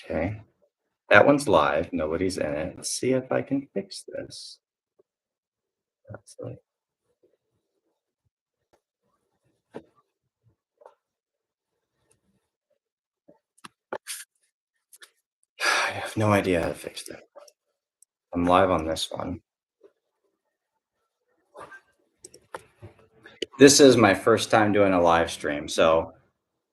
Okay, that one's live. Nobody's in it. Let's see if I can fix this. That's like, I have no idea how to fix that. I'm live on this one. This is my first time doing a live stream, so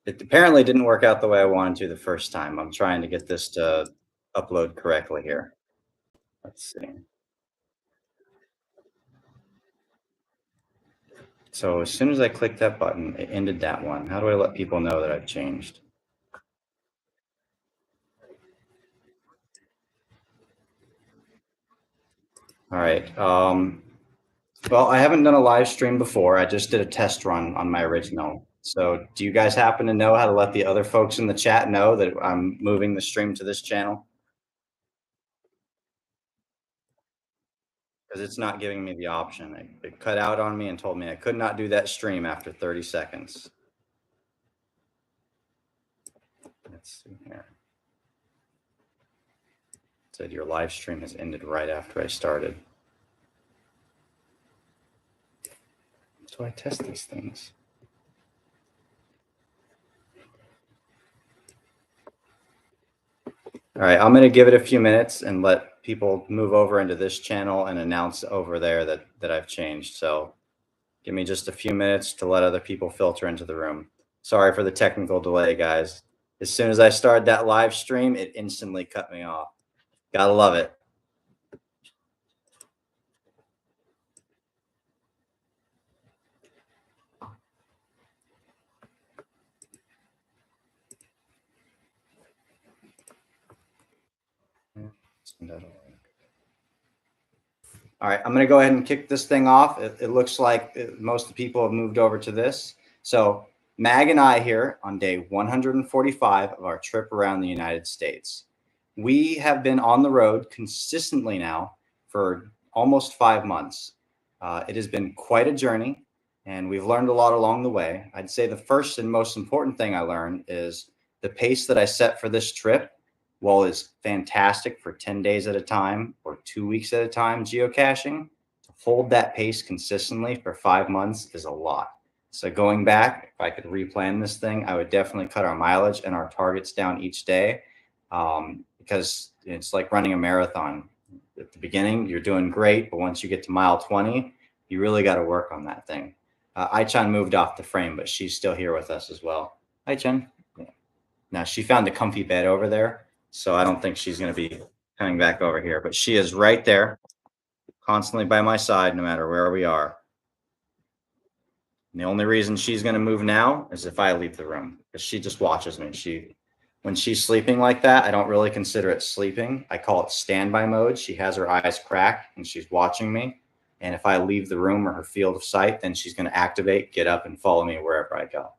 it apparently didn't work out the way I wanted to the first time. I'm trying to get this to upload correctly here. Let's see. So as soon as I clicked that button, it ended that one. How do I let people know that I've changed? All right. Well, I haven't done a live stream before. I just did a test run on my original. So do you guys happen to know how to let the other folks in the chat know that I'm moving the stream to this channel? Because it's not giving me the option. It cut out on me and told me I could not do that stream after 30 seconds. Let's see here. It said your live stream has ended right after I started. So I test these things. All right, I'm going to give it a few minutes and let people move over into this channel and announce over there that I've changed. So give me just a few minutes to let other people filter into the room. Sorry for the technical delay, guys. As soon as I started that live stream, it instantly cut me off. Gotta love it. All right, I'm going to go ahead and kick this thing off. It looks like most of the people have moved over to this. So Mag and I here on day 145 of our trip around the United States. We have been on the road consistently now for almost 5 months. It has been quite a journey, and we've learned a lot along the way. I'd say the first and most important thing I learned is the pace that I set for this trip, while is fantastic for 10 days at a time or 2 weeks at a time geocaching, to hold that pace consistently for 5 months is a lot. So going back, if I could replan this thing, I would definitely cut our mileage and our targets down each day, because it's like running a marathon. At the beginning, you're doing great, but once you get to mile 20, you really got to work on that thing. Aichan moved off the frame, but she's still here with us as well. Aichan. Yeah. Now she found a comfy bed over there, so I don't think she's going to be coming back over here, but she is right there, constantly by my side, no matter where we are. And the only reason she's going to move now is if I leave the room, because she just watches me. When she's sleeping like that, I don't really consider it sleeping. I call it standby mode. She has her eyes cracked and she's watching me. And if I leave the room or her field of sight, then she's going to activate, get up, and follow me wherever I go.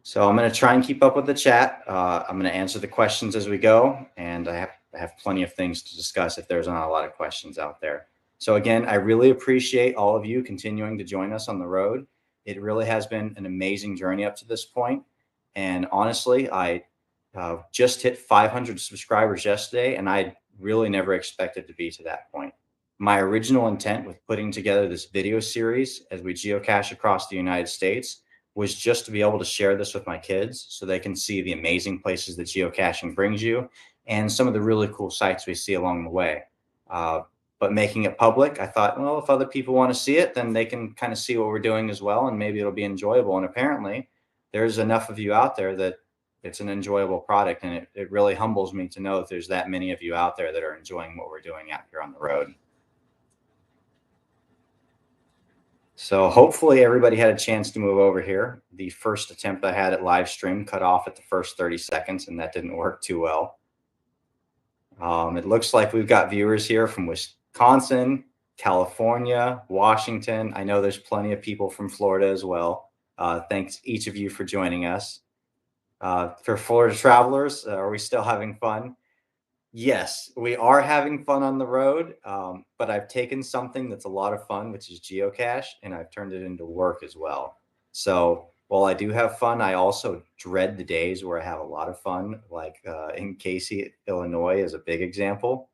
So I'm going to try and keep up with the chat. I'm going to answer the questions as we go, and I have plenty of things to discuss if there's not a lot of questions out there. So again, I really appreciate all of you continuing to join us on the road. It really has been an amazing journey up to this point. And honestly, I just hit 500 subscribers yesterday, and I really never expected to be to that point. My original intent with putting together this video series as we geocache across the United States was just to be able to share this with my kids so they can see the amazing places that geocaching brings you and some of the really cool sites we see along the way. But making it public, I thought, well, if other people want to see it, then they can kind of see what we're doing as well, and maybe it'll be enjoyable. And apparently, there's enough of you out there that it's an enjoyable product, and it really humbles me to know that there's that many of you out there that are enjoying what we're doing out here on the road. So hopefully everybody had a chance to move over here. The first attempt I had at live stream cut off at the first 30 seconds, and that didn't work too well. It looks like we've got viewers here from Wisconsin, California, Washington. I know there's plenty of people from Florida as well. Thanks each of you for joining us. For Florida travelers, are we still having fun? Yes, we are having fun on the road, but I've taken something that's a lot of fun, which is geocache, and I've turned it into work as well. So while I do have fun, I also dread the days where I have a lot of fun. Like in Casey, Illinois is a big example.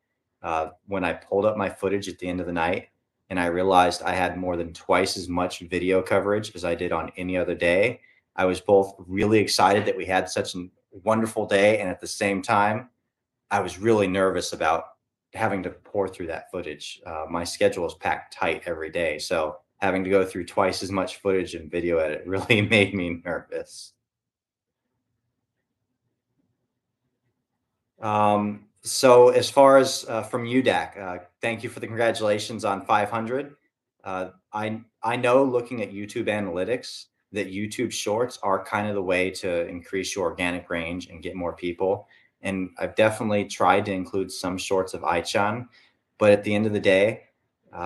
When I pulled up my footage at the end of the night and I realized I had more than twice as much video coverage as I did on any other day, I was both really excited that we had such a wonderful day, and at the same time, I was really nervous about having to pour through that footage. My schedule is packed tight every day, so having to go through twice as much footage and video edit really made me nervous. So as far as from UDAC, thank you for the congratulations on 500. I know looking at YouTube analytics that YouTube Shorts are kind of the way to increase your organic range and get more people. And I've definitely tried to include some shorts of Aichan, but at the end of the day,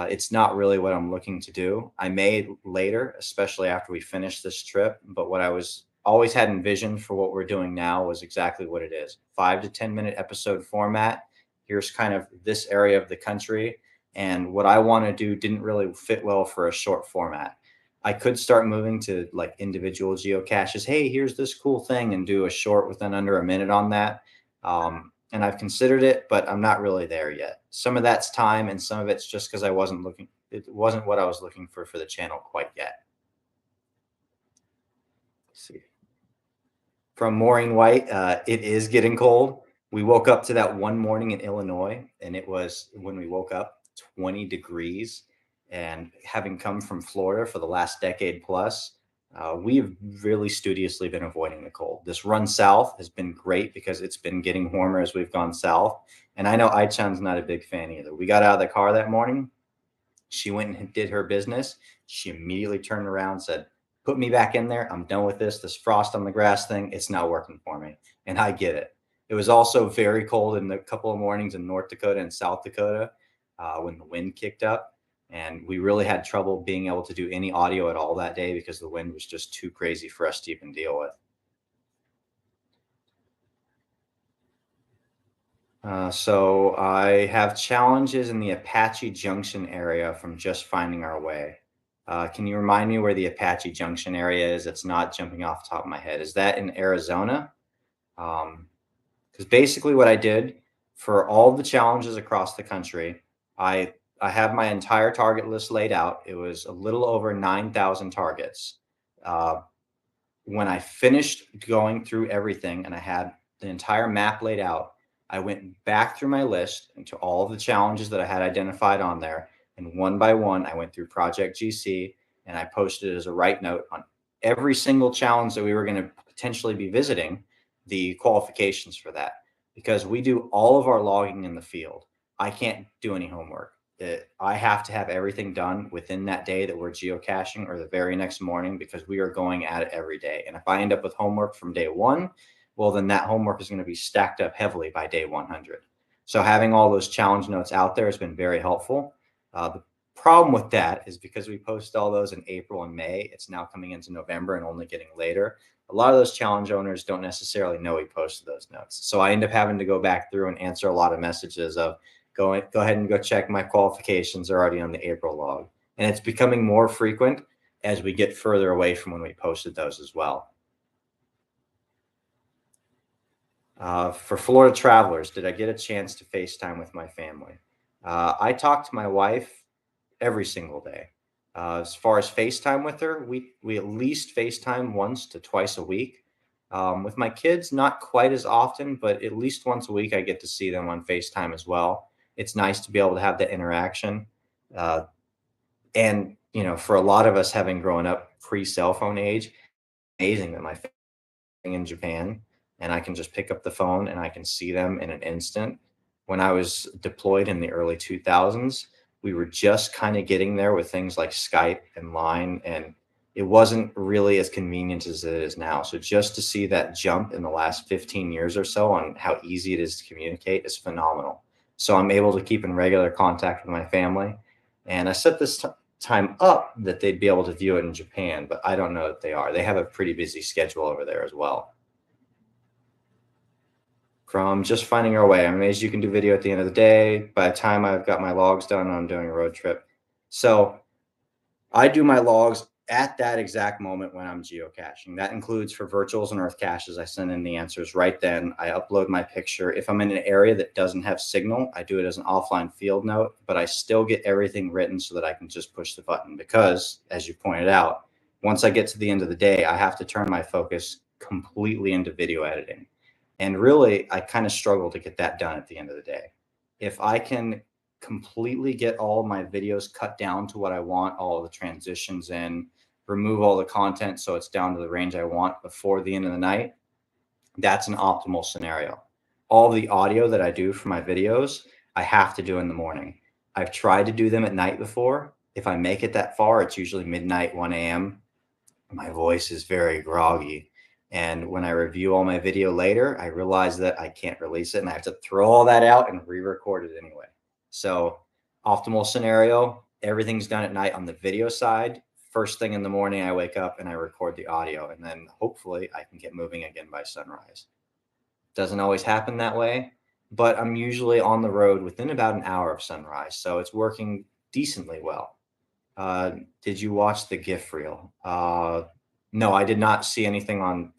it's not really what I'm looking to do. I may later, especially after we finish this trip, but what I was always had envisioned for what we're doing now was exactly what it is. 5 to 10 minute episode format. Here's kind of this area of the country. And what I want to do didn't really fit well for a short format. I could start moving to like individual geocaches. Hey, here's this cool thing, and do a short within under a minute on that. And I've considered it, but I'm not really there yet. Some of that's time, and some of it's just because I wasn't looking. It wasn't what I was looking for the channel quite yet. Let's see. From Maureen White, it is getting cold. We woke up to that one morning in Illinois, and it was, when we woke up, 20 degrees. And having come from Florida for the last decade plus, we've really studiously been avoiding the cold. This run south has been great because it's been getting warmer as we've gone south. And I know Aichan's not a big fan either. We got out of the car that morning. She went and did her business. She immediately turned around and said, put me back in there. I'm done with this frost on the grass thing. It's not working for me. And I get it. It was also very cold in a couple of mornings in North Dakota and South Dakota when the wind kicked up. And we really had trouble being able to do any audio at all that day because the wind was just too crazy for us to even deal with. So I have challenges in the Apache Junction area from just finding our way. Can you remind me where the Apache Junction area is? It's not jumping off the top of my head. Is that in Arizona? Because basically what I did for all the challenges across the country, I have my entire target list laid out. It was a little over 9,000 targets. When I finished going through everything and I had the entire map laid out, I went back through my list into all of the challenges that I had identified on there. And one by one, I went through Project GC and I posted it as a write note on every single challenge that we were going to potentially be visiting, the qualifications for that. Because we do all of our logging in the field. I can't do any homework. I have to have everything done within that day that we're geocaching or the very next morning because we are going at it every day. And if I end up with homework from day one, well, then that homework is going to be stacked up heavily by day 100. So having all those challenge notes out there has been very helpful. The problem with that is because we post all those in April and May, it's now coming into November and only getting later. A lot of those challenge owners don't necessarily know we posted those notes. So I end up having to go back through and answer a lot of messages of go ahead and go check my qualifications are already on the April log. And it's becoming more frequent as we get further away from when we posted those as well. For Florida travelers, did I get a chance to FaceTime with my family? I talk to my wife every single day. As far as FaceTime with her, we at least FaceTime once to twice a week. With my kids, not quite as often, but at least once a week, I get to see them on FaceTime as well. It's nice to be able to have that interaction. And, you know, for a lot of us having grown up pre-cell phone age, amazing that my family in Japan and I can just pick up the phone and I can see them in an instant. When I was deployed in the early 2000s, we were just kind of getting there with things like Skype and Line, and it wasn't really as convenient as it is now. So just to see that jump in the last 15 years or so on how easy it is to communicate is phenomenal. So I'm able to keep in regular contact with my family. And I set this time up that they'd be able to view it in Japan, but I don't know that they are. They have a pretty busy schedule over there as well. From just finding our way, I'm amazed you can do video at the end of the day. By the time I've got my logs done, I'm doing a road trip. So I do my logs at that exact moment when I'm geocaching. That includes for virtuals and earth caches. I send in the answers right then. I upload my picture. If I'm in an area that doesn't have signal, I do it as an offline field note, but I still get everything written so that I can just push the button because, as you pointed out, once I get to the end of the day, I have to turn my focus completely into video editing. And really, I kind of struggle to get that done at the end of the day. If I can completely get all my videos cut down to what I want, all of the transitions in, remove all the content so it's down to the range I want before the end of the night, that's an optimal scenario. All the audio that I do for my videos, I have to do in the morning. I've tried to do them at night before. If I make it that far, it's usually midnight, 1 a.m. My voice is very groggy. And when I review all my video later, I realize that I can't release it and I have to throw all that out and re-record it anyway. So optimal scenario, everything's done at night on the video side. First thing in the morning, I wake up and I record the audio, and then hopefully I can get moving again by sunrise. Doesn't always happen that way, but I'm usually on the road within about an hour of sunrise. So it's working decently well. Did you watch the GIF reel? No, I did not see anything on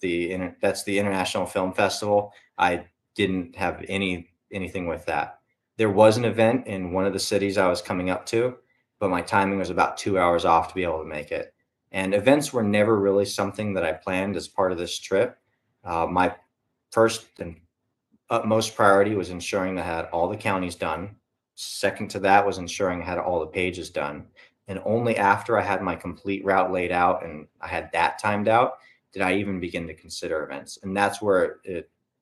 that's the International Film Festival. I didn't have anything with that. There was an event in one of the cities I was coming up to, but my timing was about 2 hours off to be able to make it. And events were never really something that I planned as part of this trip. My first and utmost priority was ensuring that I had all the counties done. Second to that was ensuring I had all the pages done. And only after I had my complete route laid out and I had that timed out did I even begin to consider events. And that's where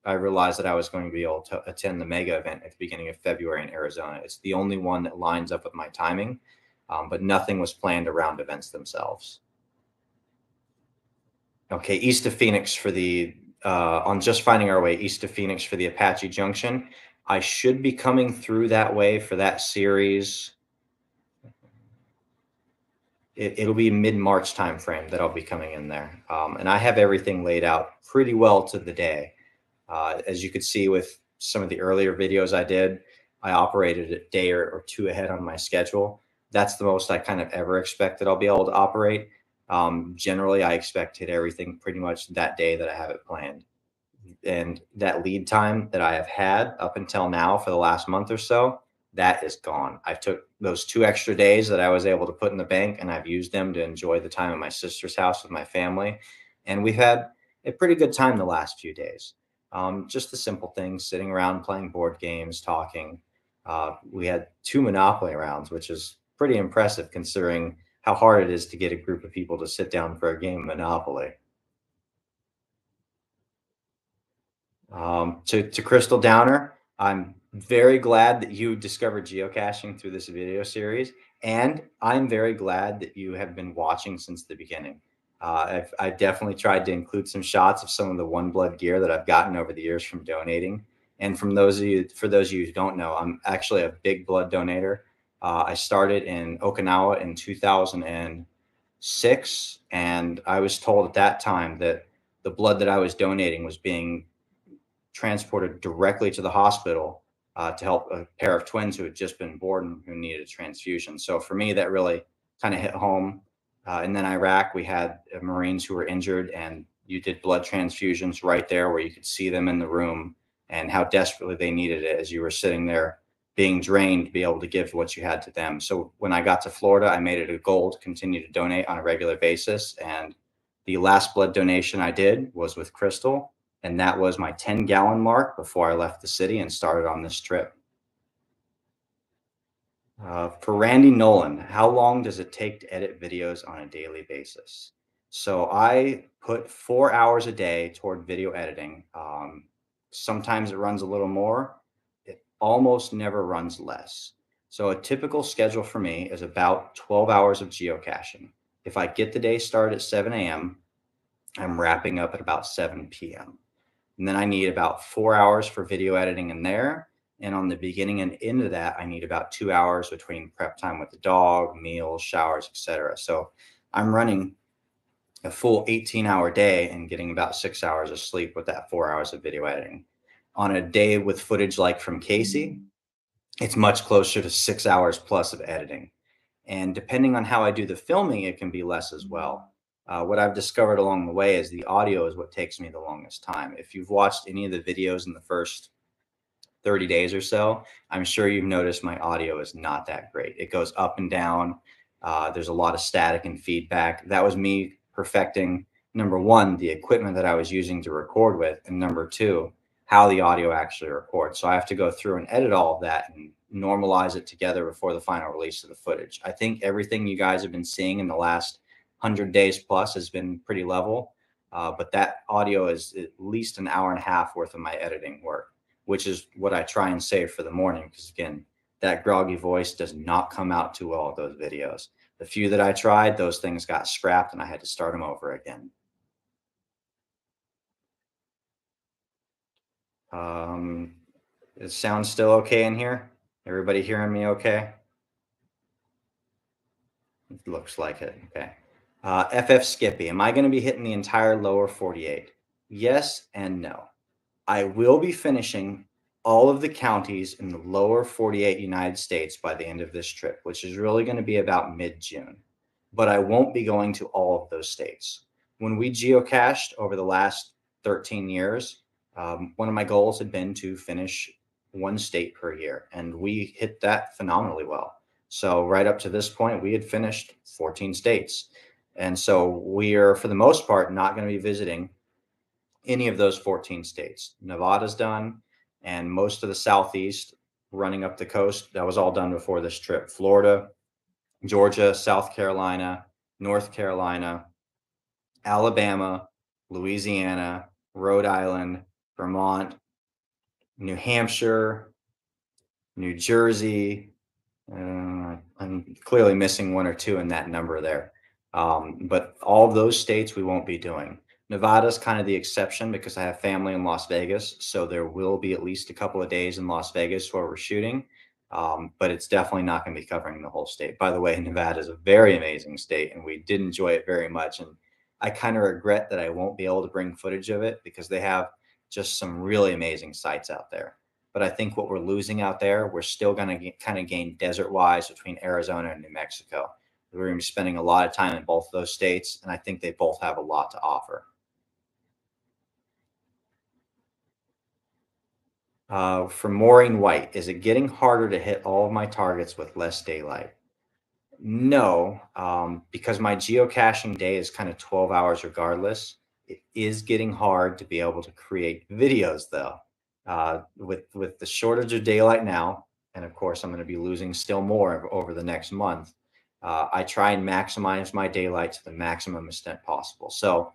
I realized that I was going to be able to attend the mega event at the beginning of February in Arizona. It's the only one that lines up with my timing, but nothing was planned around events themselves. Okay, east of Phoenix for the on Just Finding Our Way, east of Phoenix for the Apache Junction. I should be coming through that way for that series. It'll be mid-March timeframe that I'll be coming in there. And I have everything laid out pretty well to the day. As you could see with some of the earlier videos I did, I operated a day or two ahead on my schedule. That's the most I kind of ever expect that I'll be able to operate. Generally, I expect to hit everything pretty much that day that I have it planned. And that lead time that I have had up until now for the last month or so, that is gone. I took those 2 extra days that I was able to put in the bank and I've used them to enjoy the time at my sister's house with my family. And we've had a pretty good time the last few days. Just the simple things, sitting around playing board games, talking. We had 2 Monopoly rounds, which is pretty impressive considering how hard it is to get a group of people to sit down for a game of Monopoly. To Crystal Downer, I'm very glad that you discovered geocaching through this video series, and I'm very glad that you have been watching since the beginning. I've definitely tried to include some shots of some of the One Blood gear that I've gotten over the years from donating. And for those of you who don't know, I'm actually a big blood donator. I started in Okinawa in 2006, and I was told at that time that the blood that I was donating was being transported directly to the hospital to help a pair of twins who had just been born who needed a transfusion. So for me, that really kind of hit home. And then Iraq, we had Marines who were injured, and you did blood transfusions right there where you could see them in the room and how desperately they needed it as you were sitting there being drained to be able to give what you had to them. So when I got to Florida, I made it a goal to continue to donate on a regular basis. And the last blood donation I did was with Crystal. And that was my 10-gallon mark before I left the city and started on this trip. For Randy Nolan, how long does it take to edit videos on a daily basis? So I put 4 hours a day toward video editing. Sometimes it runs a little more. It almost never runs less. So a typical schedule for me is about 12 hours of geocaching. If I get the day started at 7 a.m., I'm wrapping up at about 7 p.m. And then I need about 4 hours for video editing in there. And on the beginning and end of that, I need about 2 hours between prep time with the dog, meals, showers, etc. So I'm running a full 18-hour day and getting about 6 hours of sleep with that 4 hours of video editing. On a day with footage like from Casey, it's much closer to 6 hours plus of editing. And depending on how I do the filming, it can be less as well. What I've discovered along the way is the audio is what takes me the longest time. If you've watched any of the videos in the first 30 days or so, I'm sure you've noticed my audio is not that great. It goes up and down. There's a lot of static and feedback. That was me perfecting, number one, the equipment that I was using to record with, and number two, how the audio actually records. So I have to go through and edit all of that and normalize it together before the final release of the footage. I think everything you guys have been seeing in the last 100 days plus has been pretty level, but that audio is at least an hour and a half worth of my editing work, which is what I try and save for the morning. Because again, that groggy voice does not come out too well with those videos. The few that I tried, those things got scrapped and I had to start them over again. It sounds still okay in here? Everybody hearing me okay? It looks like it. Okay. FF Skippy, am I going to be hitting the entire lower 48? Yes and no. I will be finishing all of the counties in the lower 48 United States by the end of this trip, which is really going to be about mid-June. But I won't be going to all of those states. When we geocached over the last 13 years, one of my goals had been to finish one state per year, and we hit that phenomenally well. So right up to this point, we had finished 14 states. And so we are, for the most part, not going to be visiting any of those 14 states. Nevada's done, and most of the Southeast running up the coast, that was all done before this trip. Florida, Georgia, South Carolina, North Carolina, Alabama, Louisiana, Rhode Island, Vermont, New Hampshire, New Jersey. I'm clearly missing one or two in that number there. But all of those states we won't be doing. Nevada's kind of the exception because I have family in Las Vegas. So there will be at least a couple of days in Las Vegas where we're shooting. But it's definitely not going to be covering the whole state. By the way, Nevada is a very amazing state and we did enjoy it very much. And I kind of regret that I won't be able to bring footage of it because they have just some really amazing sites out there. But I think what we're losing out there, we're still going to kind of gain desert wise between Arizona and New Mexico. We're going to be spending a lot of time in both of those states, and I think they both have a lot to offer. For Maureen White, is it getting harder to hit all of my targets with less daylight? No, because my geocaching day is kind of 12 hours regardless. It is getting hard to be able to create videos though. With the shortage of daylight now, and of course I'm going to be losing still more over the next month. I try and maximize my daylight to the maximum extent possible. So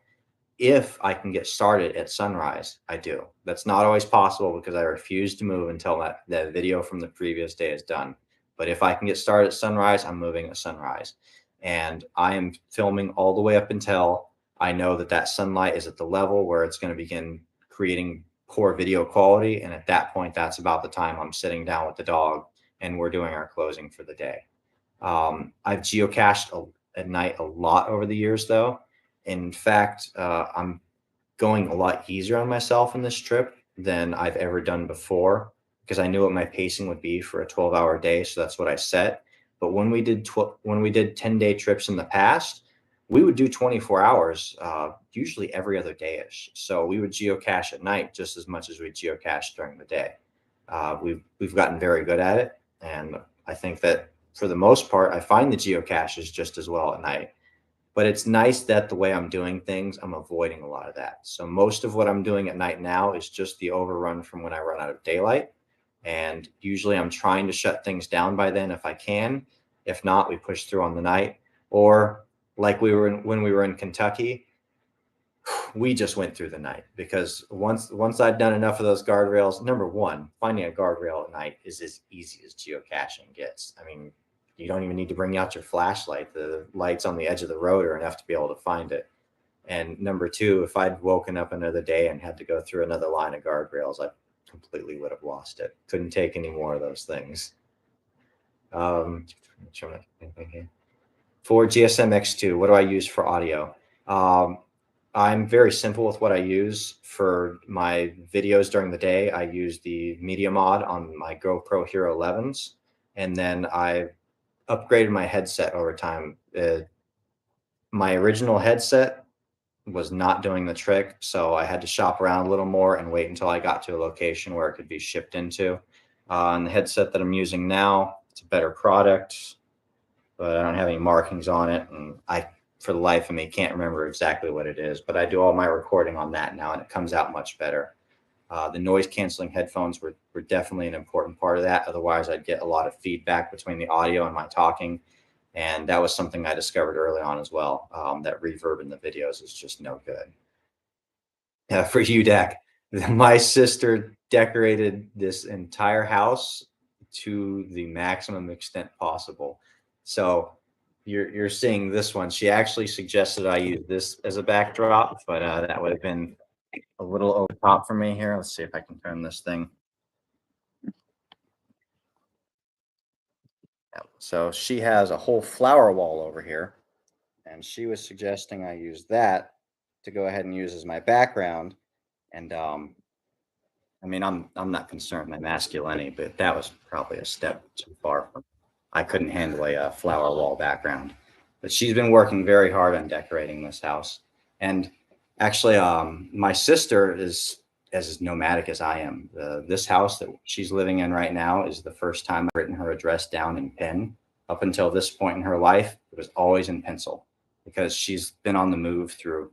if I can get started at sunrise, I do. That's not always possible because I refuse to move until that video from the previous day is done. But if I can get started at sunrise, I'm moving at sunrise. And I am filming all the way up until I know that that sunlight is at the level where it's going to begin creating poor video quality. And at that point, that's about the time I'm sitting down with the dog and we're doing our closing for the day. I've geocached at night a lot over the years, though. In fact, I'm going a lot easier on myself in this trip than I've ever done before because I knew what my pacing would be for a 12-hour day. So that's what I set. But when we did 10-day trips in the past, we would do 24 hours, usually every other day-ish. So we would geocache at night just as much as we geocache during the day. We've gotten very good at it. And I think that for the most part, I find the geocaches just as well at night. But it's nice that the way I'm doing things, I'm avoiding a lot of that. So most of what I'm doing at night now is just the overrun from when I run out of daylight. And usually I'm trying to shut things down by then if I can. If not, we push through on the night. Or like when we were in Kentucky, we just went through the night because once I'd done enough of those guardrails, number one, finding a guardrail at night is as easy as geocaching gets. I mean, you don't even need to bring out your flashlight. The lights on the edge of the road are enough to be able to find it. And number two, if I'd woken up another day and had to go through another line of guardrails, I completely would have lost it. Couldn't take any more of those things. For GSM X2, what do I use for audio? I'm very simple with what I use for my videos during the day. I use the media mod on my GoPro Hero 11s. And then I upgraded my headset over time. My original headset was not doing the trick, so I had to shop around a little more and wait until I got to a location where it could be shipped into. And the headset that I'm using now, it's a better product, but I don't have any markings on it, and for the life of me, can't remember exactly what it is, but I do all my recording on that now, and it comes out much better. The noise canceling headphones were definitely an important part of that. Otherwise, I'd get a lot of feedback between the audio and my talking. And that was something I discovered early on as well. That reverb in the videos is just no good. For you, Dak, my sister decorated this entire house to the maximum extent possible. So you're seeing this one. She actually suggested I use this as a backdrop, but that would have been a little over top for me here. Let's see if I can turn this thing. So she has a whole flower wall over here, and she was suggesting I use that to go ahead and use as my background. And I mean, I'm not concerned with my masculinity, but that was probably a step too far from. I couldn't handle a flower wall background. But she's been working very hard on decorating this house. And actually, my sister is as nomadic as I am. This house that she's living in right now is the first time I've written her address down in pen. Up until this point in her life, it was always in pencil because she's been on the move through,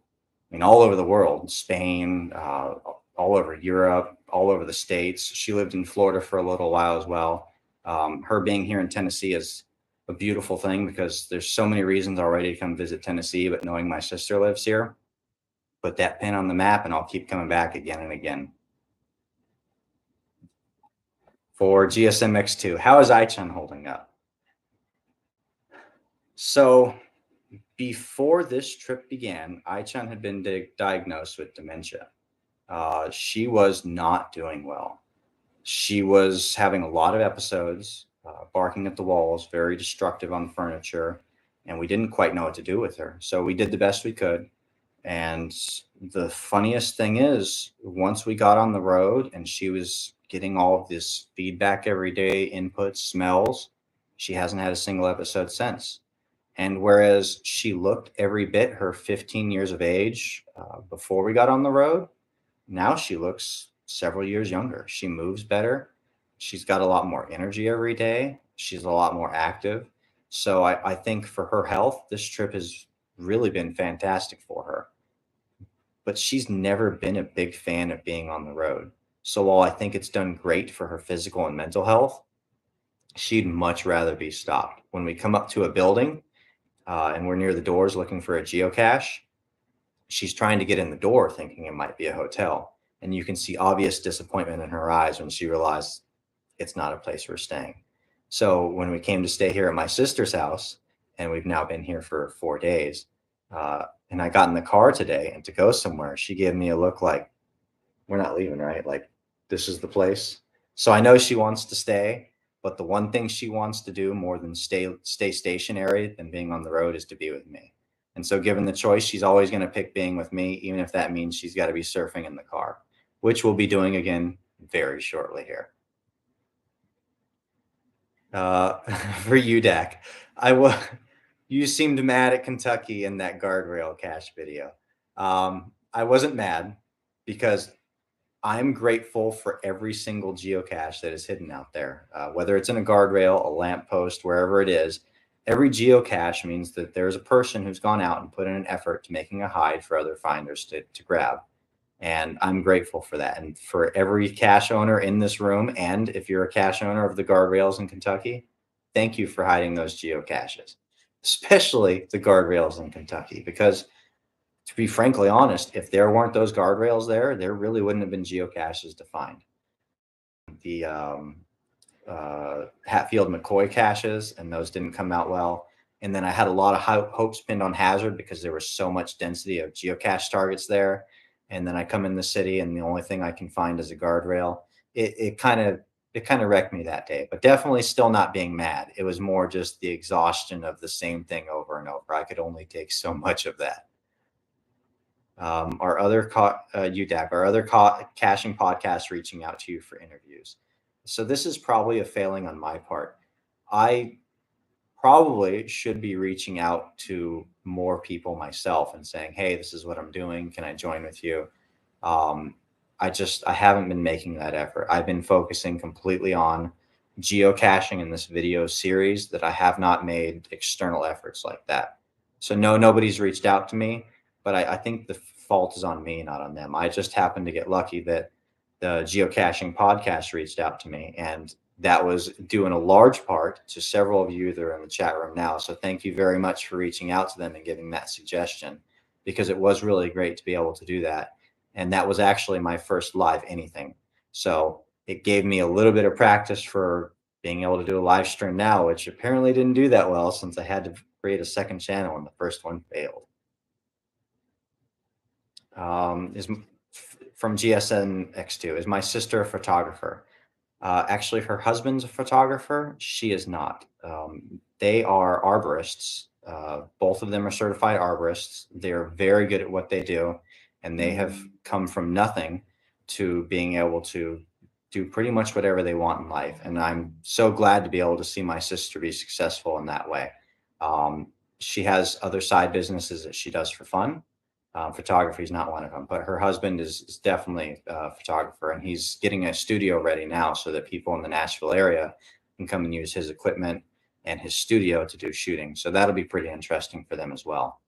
I mean, all over the world, Spain, all over Europe, all over the States. She lived in Florida for a little while as well. Her being here in Tennessee is a beautiful thing because there's so many reasons already to come visit Tennessee, but knowing my sister lives here, put that pin on the map and I'll keep coming back again and again. For GSM-X2, how is iChun holding up? So before this trip began, iChun had been diagnosed with dementia. She was not doing well. She was having a lot of episodes, barking at the walls, very destructive on furniture, and we didn't quite know what to do with her. So we did the best we could. And the funniest thing is, once we got on the road and she was getting all of this feedback every day, input, smells, she hasn't had a single episode since. And whereas she looked every bit her 15 years of age before we got on the road, now she looks several years younger. She moves better. She's got a lot more energy every day. She's a lot more active. So I think for her health, this trip has really been fantastic for her. But she's never been a big fan of being on the road. So while I think it's done great for her physical and mental health, she'd much rather be stopped. When we come up to a building and we're near the doors looking for a geocache, she's trying to get in the door thinking it might be a hotel. And you can see obvious disappointment in her eyes when she realized it's not a place we're staying. So when we came to stay here at my sister's house, and we've now been here for 4 days, and I got in the car today and to go somewhere, she gave me a look like, we're not leaving, right? Like, this is the place. So I know she wants to stay, but the one thing she wants to do more than stay stationary than being on the road is to be with me. And so given the choice, she's always going to pick being with me, even if that means she's got to be surfing in the car, which we'll be doing again very shortly here. For you, Dak, you seemed mad at Kentucky in that guardrail cache video. I wasn't mad because I'm grateful for every single geocache that is hidden out there, whether it's in a guardrail, a lamppost, wherever it is. Every geocache means that there's a person who's gone out and put in an effort to making a hide for other finders to grab. And I'm grateful for that. And for every cache owner in this room, and if you're a cache owner of the guardrails in Kentucky, thank you for hiding those geocaches, especially the guardrails in Kentucky, because to be frankly honest, if there weren't those guardrails there really wouldn't have been geocaches to find. The Hatfield McCoy caches, and those didn't come out well. And then I had a lot of hopes pinned on Hazard because there was so much density of geocache targets there. And then I come in the city and the only thing I can find is a guardrail. It kind of wrecked me that day, but definitely still not being mad. It was more just the exhaustion of the same thing over and over. I could only take so much of that. Our other UDAC, our other caching podcasts reaching out to you for interviews. So this is probably a failing on my part. I probably should be reaching out to more people myself and saying, hey, this is what I'm doing. Can I join with you? Um, I haven't been making that effort. I've been focusing completely on geocaching in this video series, that I have not made external efforts like that. So no, nobody's reached out to me, but I think the fault is on me, not on them. I just happened to get lucky that the geocaching podcast reached out to me, and that was due in a large part to several of you that are in the chat room now. So thank you very much for reaching out to them and giving that suggestion, because it was really great to be able to do that. And that was actually my first live anything. So it gave me a little bit of practice for being able to do a live stream now, which apparently didn't do that well since I had to create a second channel and the first one failed. Is from GSN X2. Is my sister a photographer? Actually, her husband's a photographer. She is not. They are arborists. Both of them are certified arborists. They're very good at what they do, and they have come from nothing to being able to do pretty much whatever they want in life. And I'm so glad to be able to see my sister be successful in that way. She has other side businesses that she does for fun. Photography is not one of them, but her husband is definitely a photographer, and he's getting a studio ready now so that people in the Nashville area can come and use his equipment and his studio to do shooting. So that'll be pretty interesting for them as well.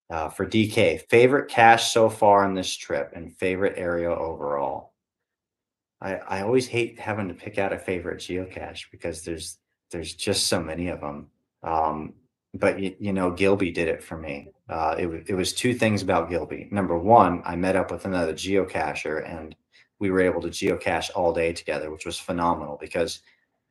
For DK, favorite cache so far on this trip and favorite area overall. I always hate having to pick out a favorite geocache because there's just so many of them. But you know, Gilby did it for me. It was two things about Gilby. Number one, I met up with another geocacher and we were able to geocache all day together, which was phenomenal because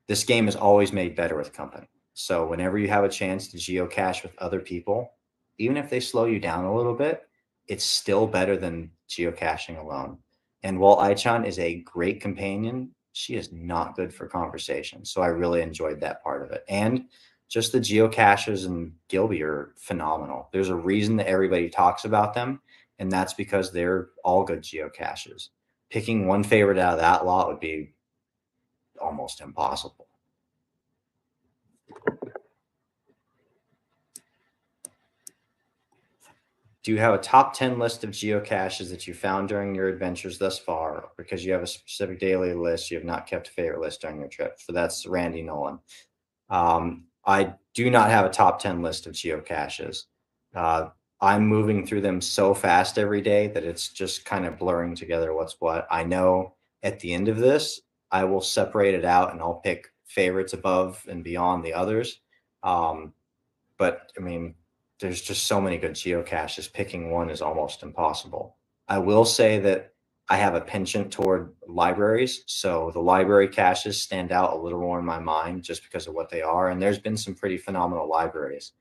this game is always made better with company. So whenever you have a chance to geocache with other people, even if they slow you down a little bit, it's still better than geocaching alone. And while Aichan is a great companion, she is not good for conversation. So I really enjoyed that part of it. And just the geocaches and Gilby are phenomenal. There's a reason that everybody talks about them, and that's because they're all good geocaches. Picking one favorite out of that lot would be almost impossible. Do you have a top 10 list of geocaches that you found during your adventures thus far? Because you have a specific daily list, you have not kept a favorite list during your trip. So that's Randy Nolan. I do not have a top 10 list of geocaches. I'm moving through them so fast every day that it's just kind of blurring together what's what. I know at the end of this, I will separate it out and I'll pick favorites above and beyond the others. But I mean, there's just so many good geocaches. Picking one is almost impossible. I will say that I have a penchant toward libraries. So the library caches stand out a little more in my mind just because of what they are. And there's been some pretty phenomenal libraries.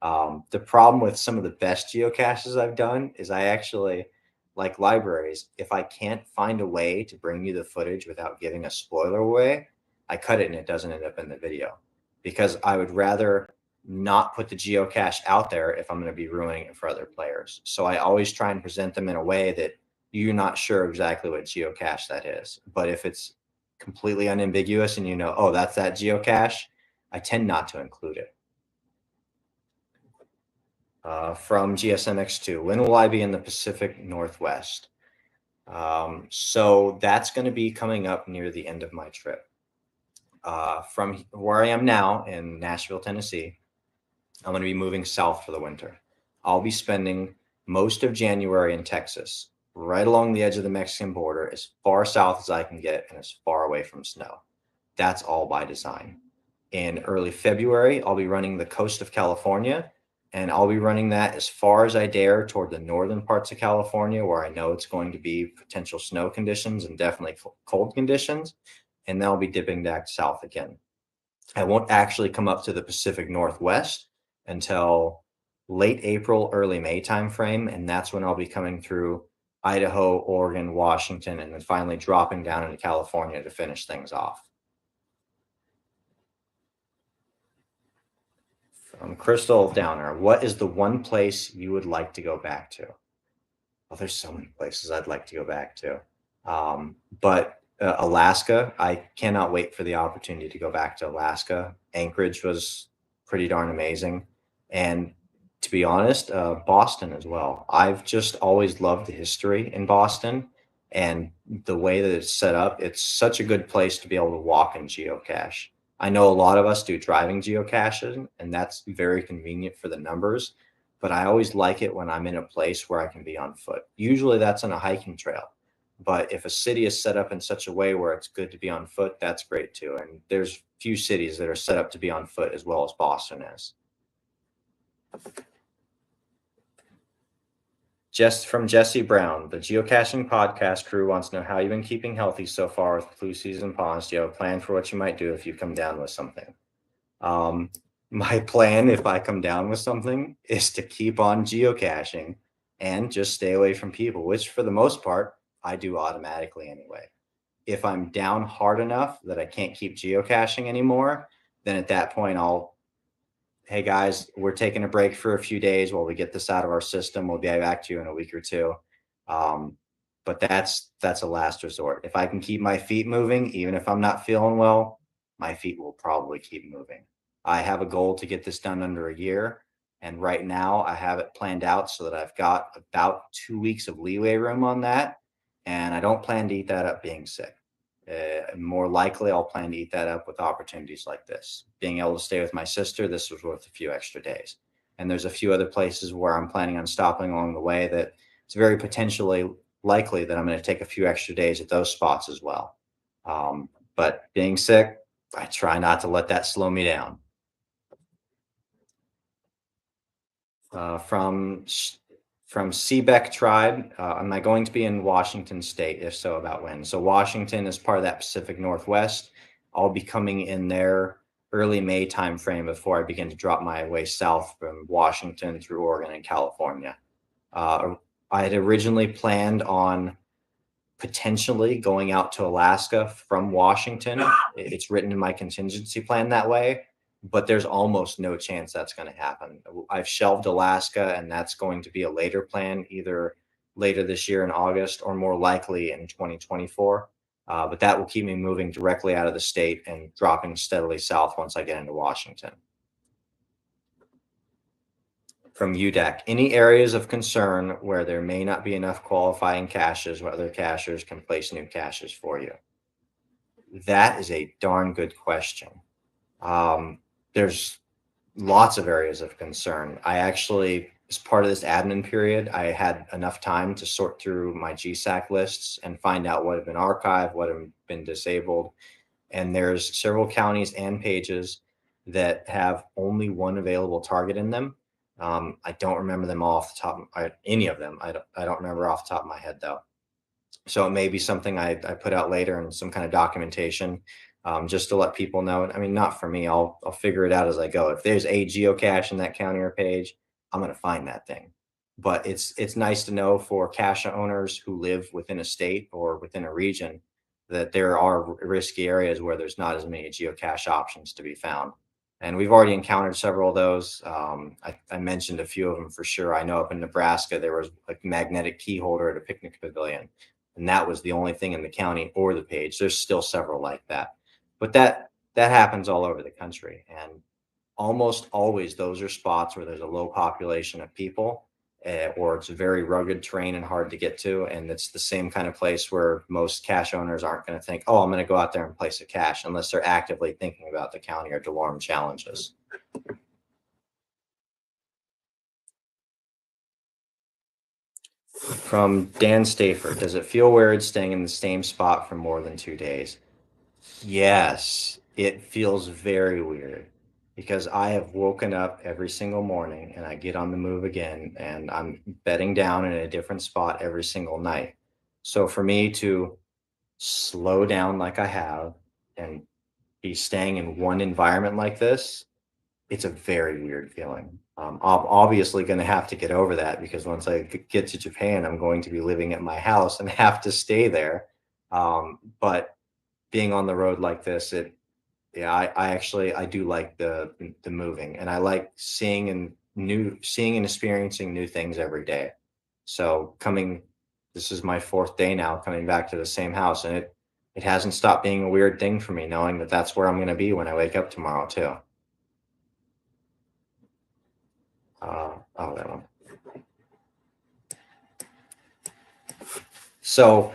The problem with some of the best geocaches I've done is I actually like libraries. If I can't find a way to bring you the footage without giving a spoiler away, I cut it and it doesn't end up in the video, because I would rather not put the geocache out there if I'm going to be ruining it for other players. So I always try and present them in a way that you're not sure exactly what geocache that is. But if it's completely unambiguous and you know, oh, that's that geocache, I tend not to include it. From GSMX2, when will I be in the Pacific Northwest? So that's going to be coming up near the end of my trip. From where I am now in Nashville, Tennessee, I'm going to be moving south for the winter. I'll be spending most of January in Texas, right along the edge of the Mexican border, as far south as I can get and as far away from snow. That's all by design. In early February, I'll be running the coast of California, and I'll be running that as far as I dare toward the northern parts of California, where I know it's going to be potential snow conditions and definitely cold conditions. And then I'll be dipping back south again. I won't actually come up to the Pacific Northwest until late April, early May timeframe. And that's when I'll be coming through Idaho, Oregon, Washington, and then finally dropping down into California to finish things off. From Crystal Downer, what is the one place you would like to go back to? Well, there's so many places I'd like to go back to. But Alaska, I cannot wait for the opportunity to go back to Alaska. Anchorage was pretty darn amazing. And to be honest, Boston as well. I've just always loved the history in Boston and the way that it's set up. It's such a good place to be able to walk and geocache. I know a lot of us do driving geocaching, and that's very convenient for the numbers, but I always like it when I'm in a place where I can be on foot. Usually that's on a hiking trail. But if a city is set up in such a way where it's good to be on foot, that's great too. And there's few cities that are set up to be on foot as well as Boston is. Just from Jesse Brown, the geocaching podcast crew wants to know how you've been keeping healthy so far with flu season paused. Do you have a plan for what you might do if you come down with something? Um, my plan, if I come down with something, is to keep on geocaching and just stay away from people, which for the most part, I do automatically anyway. If I'm down hard enough that I can't keep geocaching anymore, then at that point hey guys, we're taking a break for a few days while we get this out of our system. We'll be back to you in a week or two. Um, but that's a last resort. If I can keep my feet moving, even if I'm not feeling well, my feet will probably keep moving. I have a goal to get this done under a year. And right now I have it planned out so that I've got about 2 weeks of leeway room on that. And I don't plan to eat that up being sick. More likely, I'll plan to eat that up with opportunities like this. Being able to stay with my sister, this was worth a few extra days. And there's a few other places where I'm planning on stopping along the way that it's very potentially likely that I'm going to take a few extra days at those spots as well. But being sick, I try not to let that slow me down. Uh, from from Seebeck Tribe, am I going to be in Washington State? If so, about when? So Washington is part of that Pacific Northwest. I'll be coming in there early May timeframe before I begin to drop my way south from Washington through Oregon and California. I had originally planned on potentially going out to Alaska from Washington. It's written in my contingency plan that way, but there's almost no chance that's going to happen. I've shelved Alaska, and that's going to be a later plan, either later this year in August or more likely in 2024. But that will keep me moving directly out of the state and dropping steadily south once I get into Washington. From UDEC, any areas of concern where there may not be enough qualifying caches where other cachers can place new caches for you? That is a darn good question. There's lots of areas of concern. I actually, as part of this admin period, I had enough time to sort through my GSAC lists and find out what had been archived, what had been disabled. And there's several counties and pages that have only one available target in them. I don't remember them all off the top, any of them. I don't remember off the top of my head though. So it may be something I put out later in some kind of documentation, just to let people know. I mean, not for me. I'll figure it out as I go. If there's a geocache in that county or page, I'm going to find that thing. But it's nice to know for cache owners who live within a state or within a region that there are risky areas where there's not as many geocache options to be found. And we've already encountered several of those. I mentioned a few of them for sure. I know up in Nebraska, there was a magnetic key holder at a picnic pavilion, and that was the only thing in the county or the page. There's still several like that, but that happens all over the country. And almost always those are spots where there's a low population of people, or it's a very rugged terrain and hard to get to. And it's the same kind of place where most cache owners aren't going to think, oh, I'm going to go out there and place a cache, unless they're actively thinking about the county or DeLorme challenges. From Dan Stafford, does it feel weird staying in the same spot for more than 2 days? Yes, it feels very weird because I have woken up every single morning and I get on the move again, and I'm bedding down in a different spot every single night. So for me to slow down like I have and be staying in one environment like this, it's a very weird feeling. I'm obviously going to have to get over that because once I get to Japan, I'm going to be living at my house and have to stay there. But being on the road like this, yeah, I actually I do like the moving, and I like seeing and experiencing new things every day. So this is my fourth day now coming back to the same house, and it hasn't stopped being a weird thing for me, knowing that that's where I'm going to be when I wake up tomorrow too. Oh, that one. So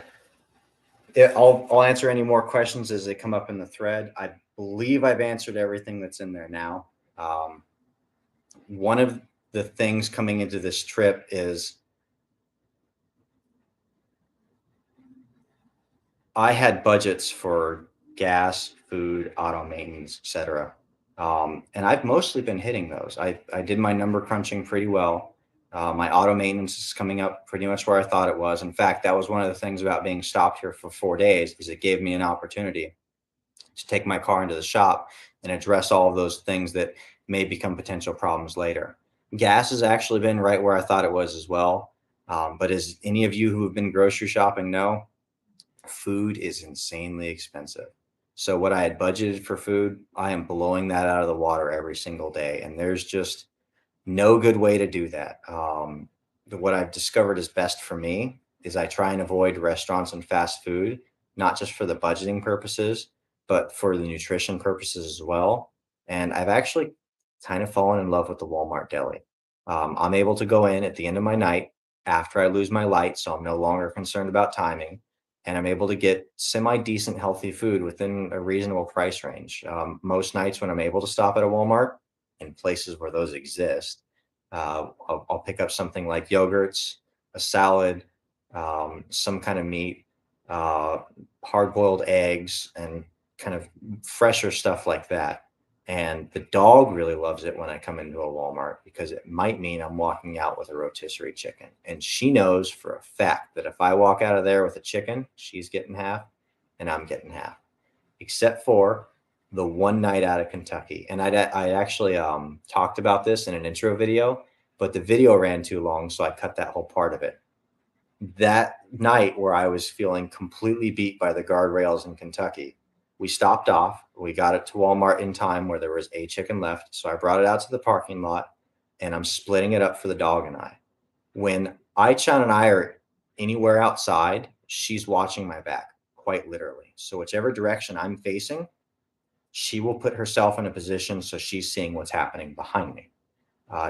I'll answer any more questions as they come up in the thread. I believe I've answered everything that's in there now. One of the things coming into this trip is I had budgets for gas, food, auto maintenance, etc. And I've mostly been hitting those. I did my number crunching pretty well. My auto maintenance is coming up pretty much where I thought it was. In fact, that was one of the things about being stopped here for 4 days, is it gave me an opportunity to take my car into the shop and address all of those things that may become potential problems later. Gas has actually been right where I thought it was as well. But as any of you who have been grocery shopping know, food is insanely expensive. So what I had budgeted for food, I am blowing that out of the water every single day. And there's just no good way to do that. What I've discovered is best for me is I try and avoid restaurants and fast food, not just for the budgeting purposes, but for the nutrition purposes as well. And I've actually kind of fallen in love with the Walmart deli. I'm able to go in at the end of my night after I lose my light, so I'm no longer concerned about timing, and I'm able to get semi-decent healthy food within a reasonable price range. Most nights when I'm able to stop at a Walmart, in places where those exist, I'll pick up something like yogurts, a salad, some kind of meat, hard-boiled eggs, and kind of fresher stuff like that. And the dog really loves it when I come into a Walmart, because it might mean I'm walking out with a rotisserie chicken. And she knows for a fact that if I walk out of there with a chicken, she's getting half and I'm getting half, except for the one night out of Kentucky. And I actually talked about this in an intro video, but the video ran too long, so I cut that whole part of it. That night where I was feeling completely beat by the guardrails in Kentucky, we stopped off. We got it to Walmart in time where there was a chicken left. So I brought it out to the parking lot and I'm splitting it up for the dog and I. When Ai-chan and I are anywhere outside, she's watching my back, quite literally. So whichever direction I'm facing, she will put herself in a position so she's seeing what's happening behind me.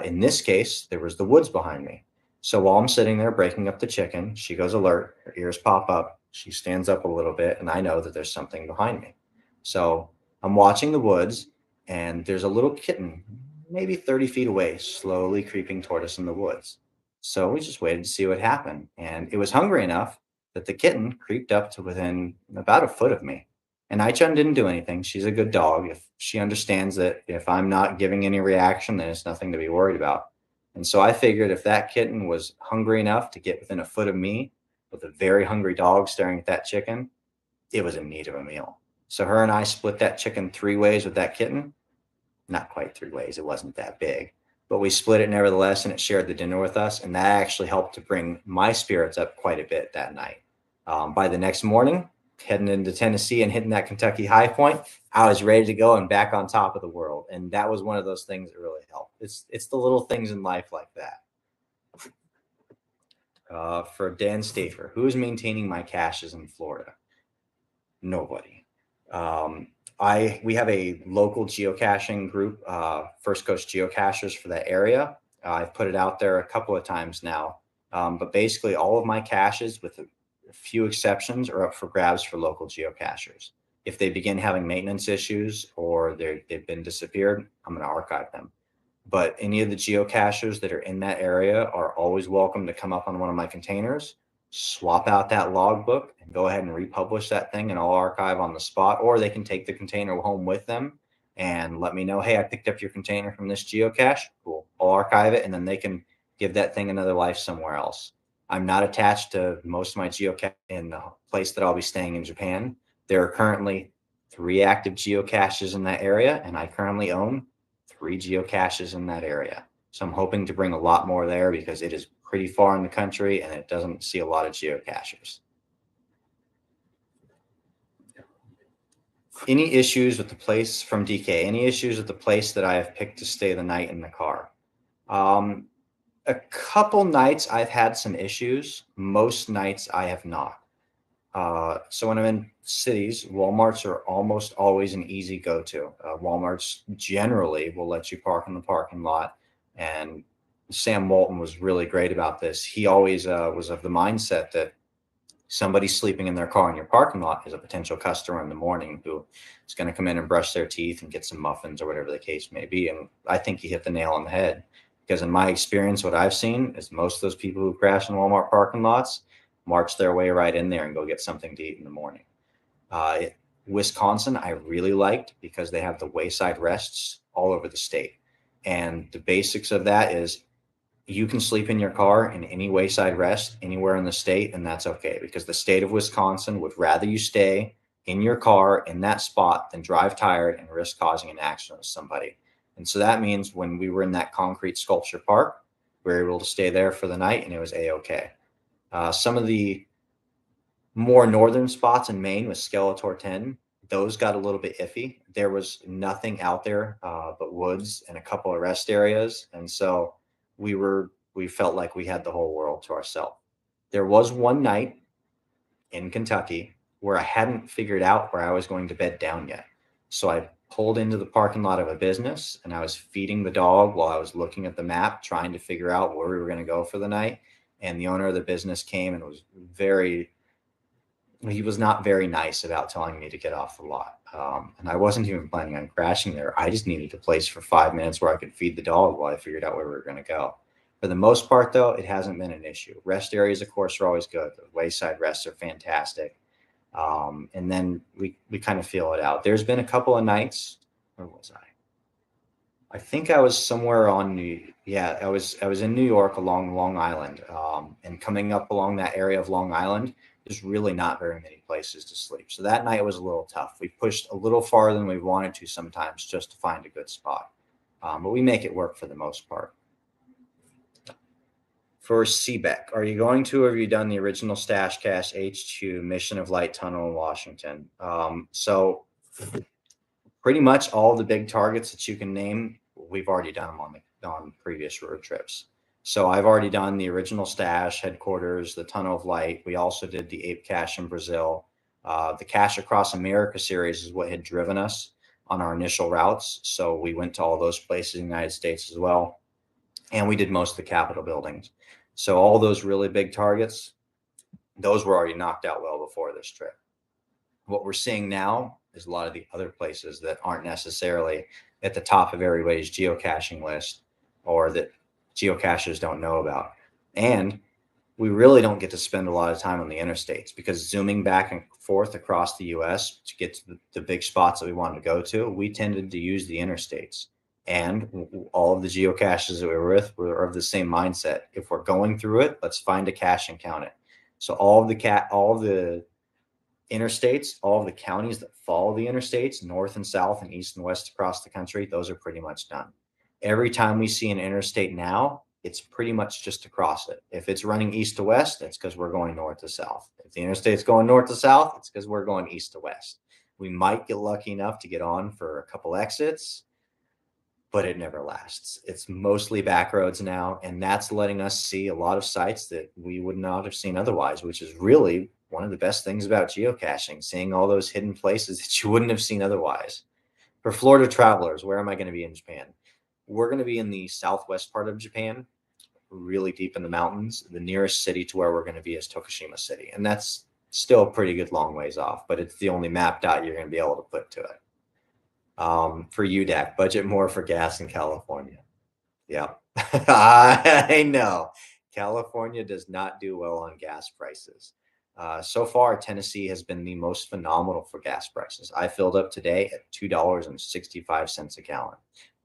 In this case, there was the woods behind me. So while I'm sitting there breaking up the chicken, she goes alert, her ears pop up, she stands up a little bit, and I know that there's something behind me. So I'm watching the woods, and there's a little kitten, maybe 30 feet away, slowly creeping toward us in the woods. So we just waited to see what happened. And it was hungry enough that the kitten creeped up to within about a foot of me. And Ai-chan didn't do anything. She's a good dog. If she understands that if I'm not giving any reaction, then it's nothing to be worried about. And so I figured if that kitten was hungry enough to get within a foot of me with a very hungry dog staring at that chicken, it was in need of a meal. So her and I split that chicken 3 ways with that kitten. Not quite 3 ways. It wasn't that big, but we split it nevertheless, and it shared the dinner with us. And that actually helped to bring my spirits up quite a bit that night. By the next morning, heading into Tennessee and hitting that Kentucky high point, I was ready to go and back on top of the world. And that was one of those things that really helped. It's the little things in life like that. For Dan Stafer, who is maintaining my caches in Florida? Nobody. We have a local geocaching group, First Coast Geocachers for that area. I've put it out there a couple of times now, but basically all of my caches, with a few exceptions, are up for grabs for local geocachers. If they begin having maintenance issues or they've been disappeared, I'm going to archive them. But any of the geocachers that are in that area are always welcome to come up on one of my containers, swap out that logbook, and go ahead and republish that thing, and I'll archive on the spot. Or they can take the container home with them and let me know, hey, I picked up your container from this geocache. Cool. I'll archive it, and then they can give that thing another life somewhere else. I'm not attached to most of my geocache in the place that I'll be staying in Japan. There are currently 3 active geocaches in that area, and I currently own 3 geocaches in that area. So I'm hoping to bring a lot more there because it is pretty far in the country and it doesn't see a lot of geocachers. Any issues with the place from DK? Any issues with the place that I have picked to stay the night in the car? A couple nights I've had some issues. Most nights I have not. So when I'm in cities, Walmarts are almost always an easy go-to. Walmarts generally will let you park in the parking lot, and Sam Moulton was really great about this. He always was of the mindset that somebody sleeping in their car in your parking lot is a potential customer in the morning who is going to come in and brush their teeth and get some muffins or whatever the case may be. And I think he hit the nail on the head, because in my experience, what I've seen is most of those people who crash in Walmart parking lots march their way right in there and go get something to eat in the morning. Uh, Wisconsin, I really liked because they have the wayside rests all over the state. And the basics of that is you can sleep in your car in any wayside rest anywhere in the state, and that's okay, because the state of Wisconsin would rather you stay in your car in that spot than drive tired and risk causing an accident with somebody. And so that means when we were in that concrete sculpture park, we were able to stay there for the night and it was a-okay. Some of the more northern spots in Maine with Skeletor 10, those got a little bit iffy. There was nothing out there but woods and a couple of rest areas. And so we felt like we had the whole world to ourselves. There was one night in Kentucky where I hadn't figured out where I was going to bed down yet. So I pulled into the parking lot of a business and I was feeding the dog while I was looking at the map, trying to figure out where we were going to go for the night. And the owner of the business came and he was not very nice about telling me to get off the lot. And I wasn't even planning on crashing there. I just needed a place for 5 minutes where I could feed the dog while I figured out where we were going to go. For the most part, though, it hasn't been an issue. Rest areas, of course, are always good. The wayside rests are fantastic. And then we kind of feel it out. There's been a couple of nights. Where was I? I think I was somewhere I was in New York along Long Island, and coming up along that area of Long Island, there's really not very many places to sleep. So that night was a little tough. We pushed a little farther than we wanted to sometimes just to find a good spot. But we make it work for the most part. For CBEC, are you going to, or have you done the original Stash Cache H2 Mission of Light Tunnel in Washington? So pretty much all the big targets that you can name, we've already done them on previous road trips. So I've already done the original Stash, Headquarters, the Tunnel of Light. We also did the Ape Cache in Brazil. The Cache Across America series is what had driven us on our initial routes. So we went to all those places in the United States as well. And we did most of the Capitol buildings. So all those really big targets, those were already knocked out well before this trip. What we're seeing now is a lot of the other places that aren't necessarily at the top of everybody's geocaching list, or that geocachers don't know about. And we really don't get to spend a lot of time on the interstates, because zooming back and forth across the US to get to the big spots that we wanted to go to, we tended to use the interstates. And all of the geocaches that we were with were of the same mindset. If we're going through it, let's find a cache and count it. So all of the interstates, all of the counties that follow the interstates, north and south and east and west across the country, those are pretty much done. Every time we see an interstate now, it's pretty much just to cross it. If it's running east to west, that's because we're going north to south. If the interstate's going north to south, it's because we're going east to west. We might get lucky enough to get on for a couple exits, but it never lasts. It's mostly back roads now, and that's letting us see a lot of sites that we would not have seen otherwise, which is really one of the best things about geocaching, seeing all those hidden places that you wouldn't have seen otherwise. For Florida travelers, where am I going to be in Japan? We're going to be in the southwest part of Japan, really deep in the mountains. The nearest city to where we're going to be is Tokushima City, and that's still a pretty good long ways off, but it's the only mapped out you're going to be able to put to it. For UDAC, budget more for gas in California. Yeah, I know. California does not do well on gas prices. So far, Tennessee has been the most phenomenal for gas prices. I filled up today at $2.65 a gallon.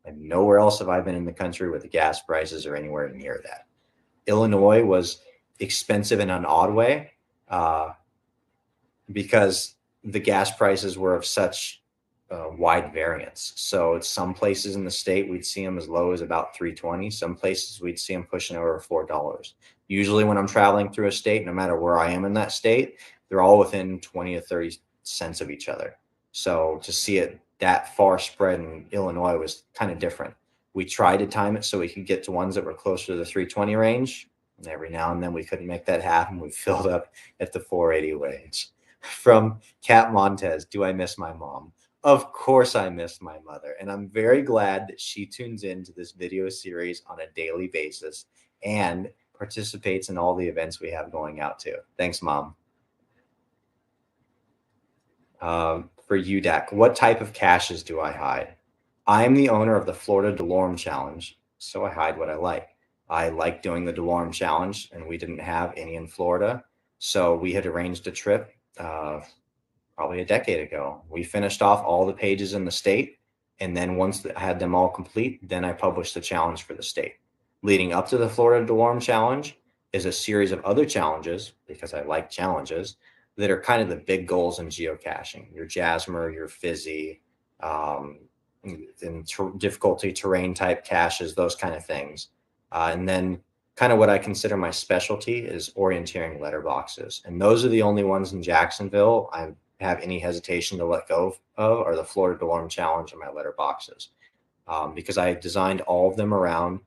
And nowhere else have I been in the country where the gas prices are anywhere near that. Illinois was expensive in an odd way because the gas prices were of such wide variance. So it's some places in the state we'd see them as low as about $3.20. Some places we'd see them pushing over $4. Usually when I'm traveling through a state, no matter where I am in that state, they're all within 20 to 30 cents of each other. So to see it that far spread in Illinois was kind of different. We tried to time it so we could get to ones that were closer to the 320 range. And every now and then we couldn't make that happen. We filled up at the 480 range. From Kat Montez, do I miss my mom? Of course I miss my mother, and I'm very glad that she tunes into this video series on a daily basis and participates in all the events we have going out too. Thanks, Mom. For UDAC, what type of caches do I hide? I am the owner of the Florida DeLorme Challenge, so I hide what I like. I like doing the DeLorme Challenge, and we didn't have any in Florida, so we had arranged a trip probably a decade ago. We finished off all the pages in the state, and then once I had them all complete, then I published the challenge for the state. Leading up to the Florida DeLorme Challenge is a series of other challenges, because I like challenges, that are kind of the big goals in geocaching. Your Jasmer, your Fizzy, and difficulty terrain type caches, those kind of things. And then kind of what I consider my specialty is orienteering letterboxes. And those are the only ones in Jacksonville I have any hesitation to let go of, are the Florida DeLorme Challenge and my letterboxes. Because I designed all of them around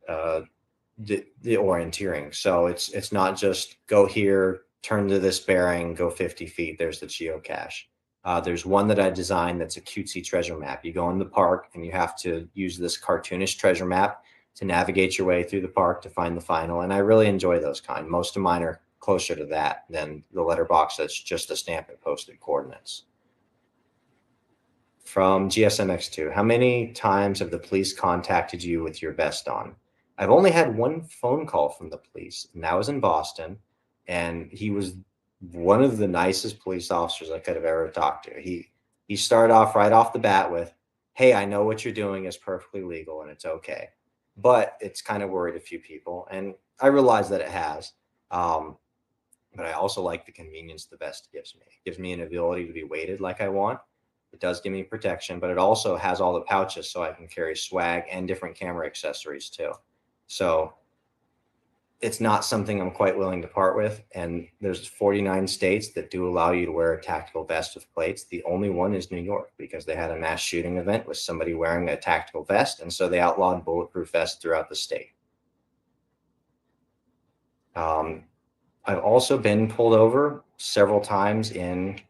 the orienteering. So it's not just go here, turn to this bearing, go 50 feet, there's the geocache. There's one that I designed that's a cutesy treasure map. You go in the park and you have to use this cartoonish treasure map to navigate your way through the park to find the final. And I really enjoy those kind. Most of mine are closer to that than the letterbox that's just a stamp and posted coordinates. From GSMX2, how many times have the police contacted you with your vest on? I've only had one phone call from the police, and that was in Boston. And he was one of the nicest police officers I could have ever talked to. He started off right off the bat with, "Hey, I know what you're doing is perfectly legal and it's okay, but it's kind of worried a few people." And I realize that it has. But I also like the convenience the vest gives me. It gives me an ability to be weighted like I want. It does give me protection, but it also has all the pouches so I can carry swag and different camera accessories too. So it's not something I'm quite willing to part with. And there's 49 states that do allow you to wear a tactical vest with plates. The only one is New York, because they had a mass shooting event with somebody wearing a tactical vest. And so they outlawed bulletproof vests throughout the state. I've also been pulled over several times in,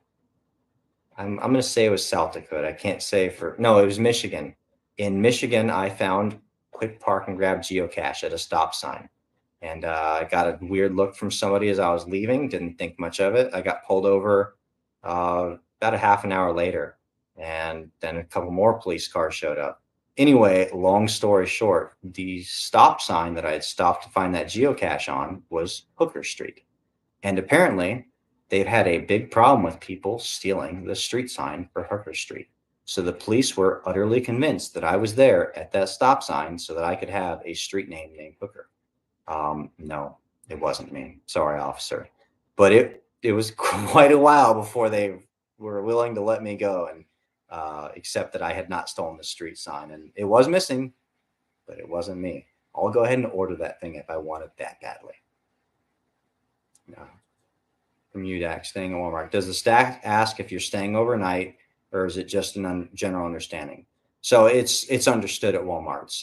I'm going to say it was South Dakota. I can't say no, it was Michigan. In Michigan, I found quick park and grab geocache at a stop sign. And I got a weird look from somebody as I was leaving, didn't think much of it. I got pulled over about a half an hour later, and then a couple more police cars showed up. Anyway, long story short, the stop sign that I had stopped to find that geocache on was Hooker Street. And apparently they've had a big problem with people stealing the street sign for Hooker Street. So the police were utterly convinced that I was there at that stop sign so that I could have a street name named Hooker. No, it wasn't me. Sorry, officer. But it was quite a while before they were willing to let me go and accept that I had not stolen the street sign. And it was missing, but it wasn't me. I'll go ahead and order that thing if I want it that badly. No. From UDAC, staying at Walmart. Does the staff ask if you're staying overnight, or is it just an general understanding? So it's understood at Walmarts.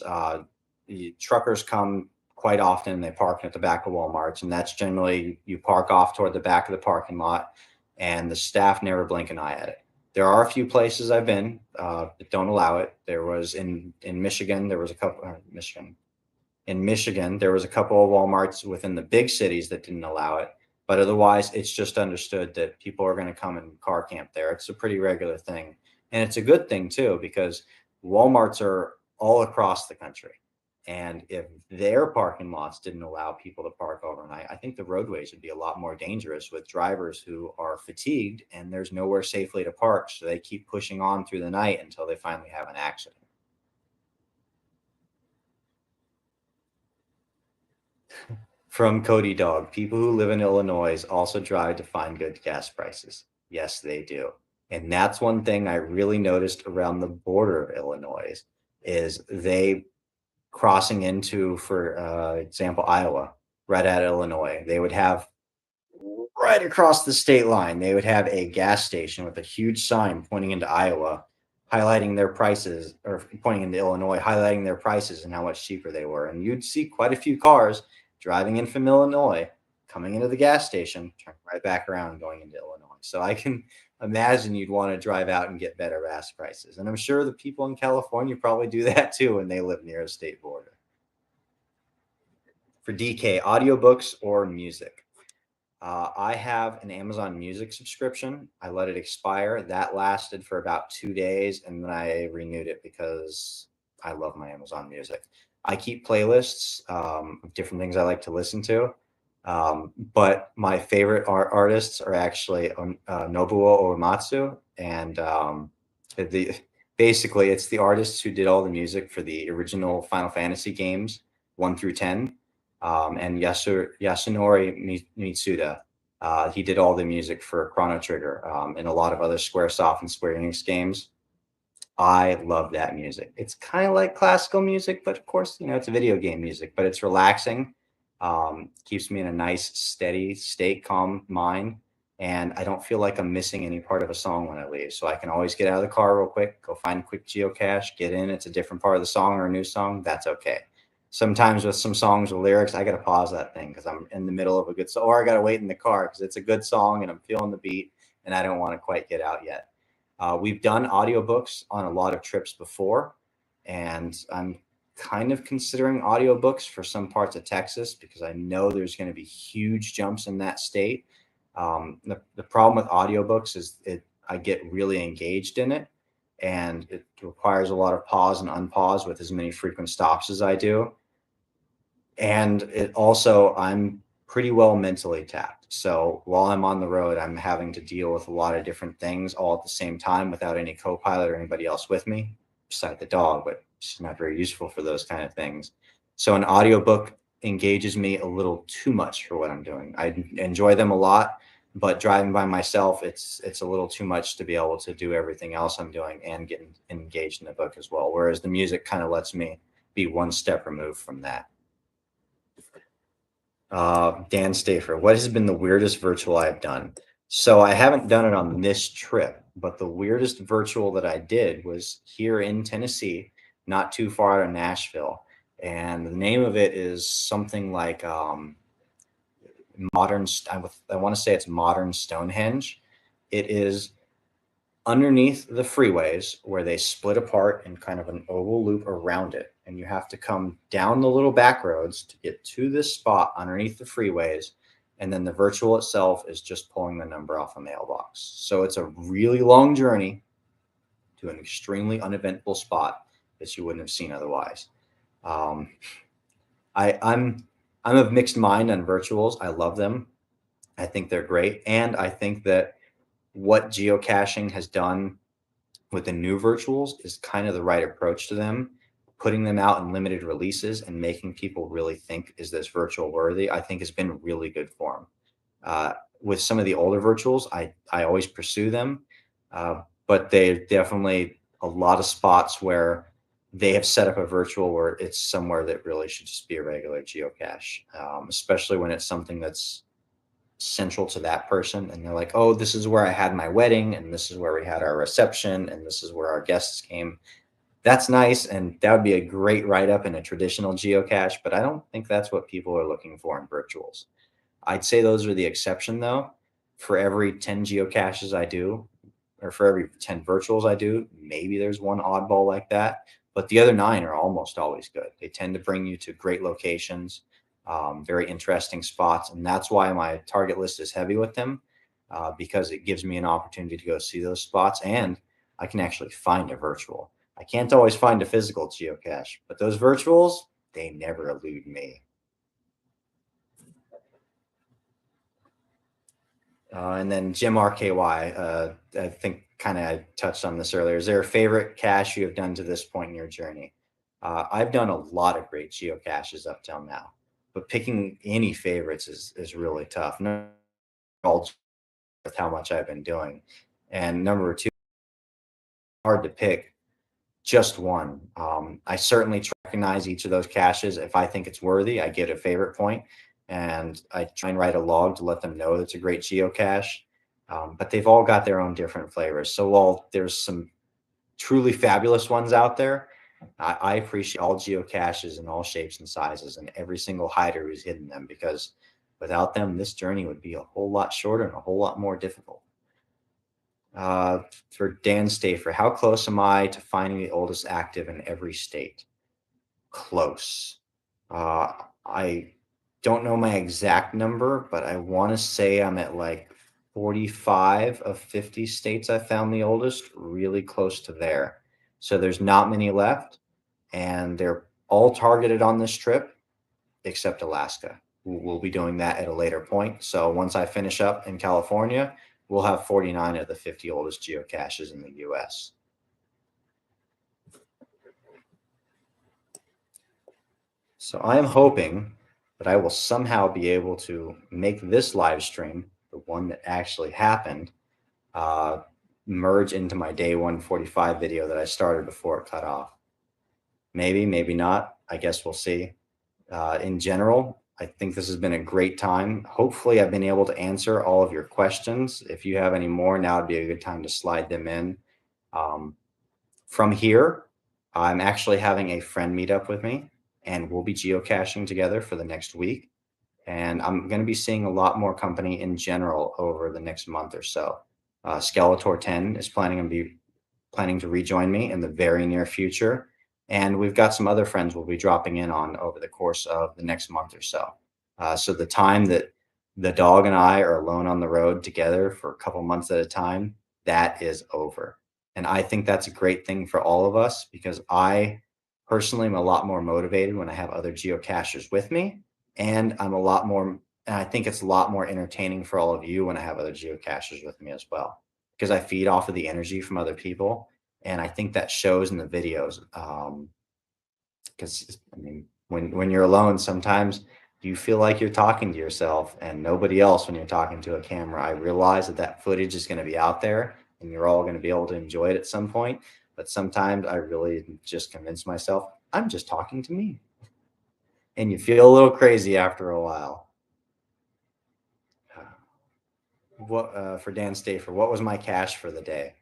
The truckers come quite often. They park at the back of Walmarts, and that's generally, you park off toward the back of the parking lot, and the staff never blink an eye at it. There are a few places I've been that don't allow it. There was in Michigan, there was a couple. In Michigan, there was a couple of Walmarts within the big cities that didn't allow it. But otherwise, it's just understood that people are going to come and car camp there. It's a pretty regular thing. And it's a good thing, too, because Walmarts are all across the country. And if their parking lots didn't allow people to park overnight, I think the roadways would be a lot more dangerous with drivers who are fatigued and there's nowhere safely to park. So they keep pushing on through the night until they finally have an accident. From Cody Dog, people who live in Illinois also drive to find good gas prices. Yes, they do. And that's one thing I really noticed around the border of Illinois is they crossing into, for example, Iowa, right at Illinois. They would have right across the state line, they would have a gas station with a huge sign pointing into Iowa, highlighting their prices, or pointing into Illinois, highlighting their prices and how much cheaper they were. And you'd see quite a few cars driving in from Illinois, coming into the gas station, turning right back around and going into Illinois. So I can imagine you'd want to drive out and get better gas prices. And I'm sure the people in California probably do that too when they live near a state border. For DK, audiobooks or music? I have an Amazon Music subscription. I let it expire. That lasted for about 2 days, and then I renewed it because I love my Amazon Music. I keep playlists of different things I like to listen to, but my favorite artists are actually Nobuo Uematsu, and the basically it's the artists who did all the music for the original Final Fantasy games 1 through 10, and Yasunori Mitsuda. He did all the music for Chrono Trigger and a lot of other SquareSoft and Square Enix games. I love that music. It's kind of like classical music, but of course, it's a video game music, but it's relaxing. Keeps me in a nice, steady state, calm mind. And I don't feel like I'm missing any part of a song when I leave. So I can always get out of the car real quick, go find a quick geocache, get in. It's a different part of the song or a new song. That's okay. Sometimes with some songs with lyrics, I got to pause that thing because I'm in the middle of a good song, or I got to wait in the car because it's a good song and I'm feeling the beat and I don't want to quite get out yet. We've done audiobooks on a lot of trips before, and I'm kind of considering audiobooks for some parts of Texas because I know there's going to be huge jumps in that state. The problem with audiobooks is I get really engaged in it, and it requires a lot of pause and unpause with as many frequent stops as I do. And it also, I'm pretty well mentally tapped. So while I'm on the road, I'm having to deal with a lot of different things all at the same time without any co-pilot or anybody else with me, beside the dog, but she's not very useful for those kind of things. So an audiobook engages me a little too much for what I'm doing. I enjoy them a lot, but driving by myself, it's a little too much to be able to do everything else I'm doing and get engaged in the book as well. Whereas the music kind of lets me be one step removed from that. Dan Stafer, what has been the weirdest virtual I've done? So I haven't done it on this trip, but the weirdest virtual that I did was here in Tennessee, not too far out of Nashville. And the name of it is something like modern, I want to say it's modern Stonehenge. It is underneath the freeways where they split apart in kind of an oval loop around it. And you have to come down the little back roads to get to this spot underneath the freeways. And then the virtual itself is just pulling the number off a mailbox. So it's a really long journey to an extremely uneventful spot that you wouldn't have seen otherwise. I'm of mixed mind on virtuals. I love them. I think they're great. And I think that what geocaching has done with the new virtuals is kind of the right approach to them. Putting them out in limited releases and making people really think, is this virtual worthy? I think has been really good for them. With some of the older virtuals, I always pursue them, but they definitely a lot of spots where they have set up a virtual where it's somewhere that really should just be a regular geocache, especially when it's something that's central to that person and they're like, oh, this is where I had my wedding and this is where we had our reception and this is where our guests came. That's nice, and that would be a great write-up in a traditional geocache, but I don't think that's what people are looking for in virtuals. I'd say those are the exception though. For every 10 geocaches I do, or for every 10 virtuals I do, maybe there's one oddball like that, but the other 9 are almost always good. They tend to bring you to great locations, very interesting spots. And that's why my target list is heavy with them, because it gives me an opportunity to go see those spots and I can actually find a virtual. I can't always find a physical geocache, but those virtuals, they never elude me. And then Jim RKY, I think kind of I touched on this earlier. Is there a favorite cache you have done to this point in your journey? I've done a lot of great geocaches up till now, but picking any favorites is really tough. No, all with how much I've been doing. And number 2, hard to pick just one. I certainly recognize each of those caches. If I think it's worthy, I get a favorite point, and I try and write a log to let them know it's a great geocache. But they've all got their own different flavors. So while there's some truly fabulous ones out there, I appreciate all geocaches in all shapes and sizes and every single hider who's hidden them, because without them, this journey would be a whole lot shorter and a whole lot more difficult. For Dan Stafer, how close am I to finding the oldest active in every state? Close. I don't know my exact number, but I want to say I'm at like 45 of 50 states I found the oldest, really close to there. So there's not many left, and they're all targeted on this trip except Alaska. We'll be doing that at a later point. So once I finish up in California, we'll have 49 of the 50 oldest geocaches in the US. So I am hoping that I will somehow be able to make this live stream, the one that actually happened, merge into my day 145 video that I started before it cut off. Maybe, maybe not. I guess we'll see. In general, I think this has been a great time. Hopefully, I've been able to answer all of your questions. If you have any more, now would be a good time to slide them in. From here, I'm actually having a friend meet up with me, and we'll be geocaching together for the next week. And I'm going to be seeing a lot more company in general over the next month or so. Skeletor 10 is planning to rejoin me in the very near future. And we've got some other friends we'll be dropping in on over the course of the next month or so. So the time that the dog and I are alone on the road together for a couple months at a time, that is over. And I think that's a great thing for all of us, because I personally am a lot more motivated when I have other geocachers with me. And I think it's a lot more entertaining for all of you when I have other geocachers with me as well, because I feed off of the energy from other people. And I think that shows in the videos. Because I mean, when you're alone, sometimes you feel like you're talking to yourself and nobody else when you're talking to a camera. I realize that footage is going to be out there and you're all going to be able to enjoy it at some point. But sometimes I really just convince myself I'm just talking to me. And you feel a little crazy after a while. For Dan Stafer, what was my cache for the day?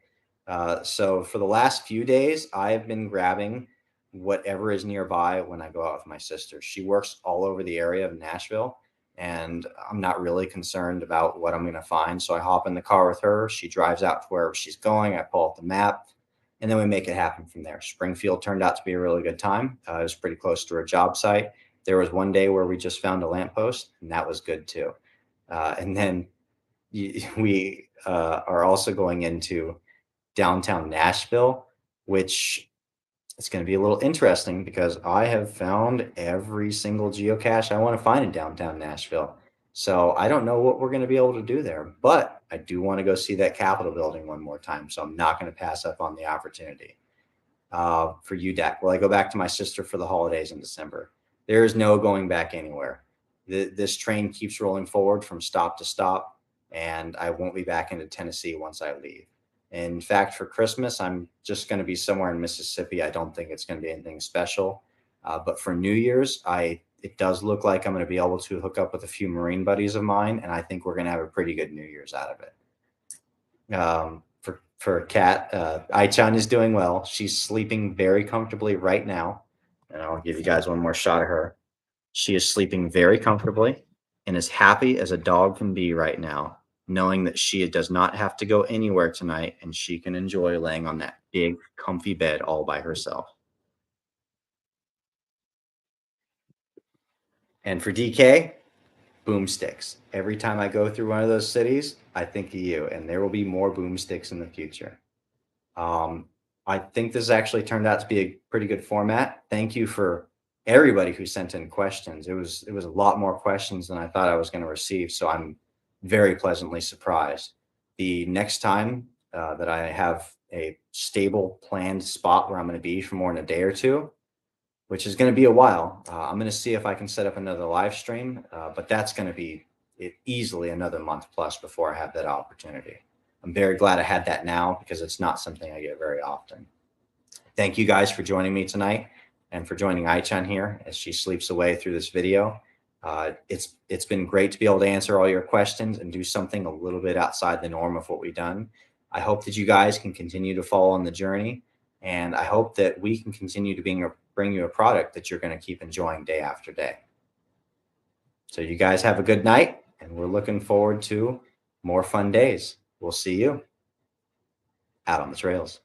So for the last few days, I've been grabbing whatever is nearby when I go out with my sister. She works all over the area of Nashville, and I'm not really concerned about what I'm going to find. So I hop in the car with her. She drives out to wherever she's going. I pull up the map, and then we make it happen from there. Springfield turned out to be a really good time. It was pretty close to our job site. There was one day where we just found a lamppost, and that was good too. And then we are also going into downtown Nashville, which is going to be a little interesting because I have found every single geocache I want to find in downtown Nashville. So I don't know what we're going to be able to do there, but I do want to go see that Capitol building one more time. So I'm not going to pass up on the opportunity. For UDAC, will I go back to my sister for the holidays in December? There is no going back anywhere. This train keeps rolling forward from stop to stop, and I won't be back into Tennessee once I leave. In fact, for Christmas, I'm just going to be somewhere in Mississippi. I don't think it's going to be anything special. But for New Year's, it does look like I'm going to be able to hook up with a few Marine buddies of mine, and I think we're going to have a pretty good New Year's out of it. For Kat, Ai-chan is doing well. She's sleeping very comfortably right now. And I'll give you guys one more shot of her. She is sleeping very comfortably and as happy as a dog can be right now, knowing that she does not have to go anywhere tonight and she can enjoy laying on that big, comfy bed all by herself. And for DK, boomsticks. Every time I go through one of those cities, I think of you, and there will be more boomsticks in the future. I think this actually turned out to be a pretty good format. Thank you for everybody who sent in questions. It was a lot more questions than I thought I was going to receive, so I'm very pleasantly surprised. The next time that I have a stable planned spot where I'm going to be for more than a day or two, which is going to be a while, I'm going to see if I can set up another live stream, but that's going to be easily another month plus before I have that opportunity. I'm very glad I had that now because it's not something I get very often. Thank you guys for joining me tonight and for joining Ai-chan here as she sleeps away through this video. It's been great to be able to answer all your questions and do something a little bit outside the norm of what we've done. I hope that you guys can continue to follow on the journey, and I hope that we can continue to bring you a product that you're going to keep enjoying day after day. So you guys have a good night, and we're looking forward to more fun days. We'll see you. out on the trails.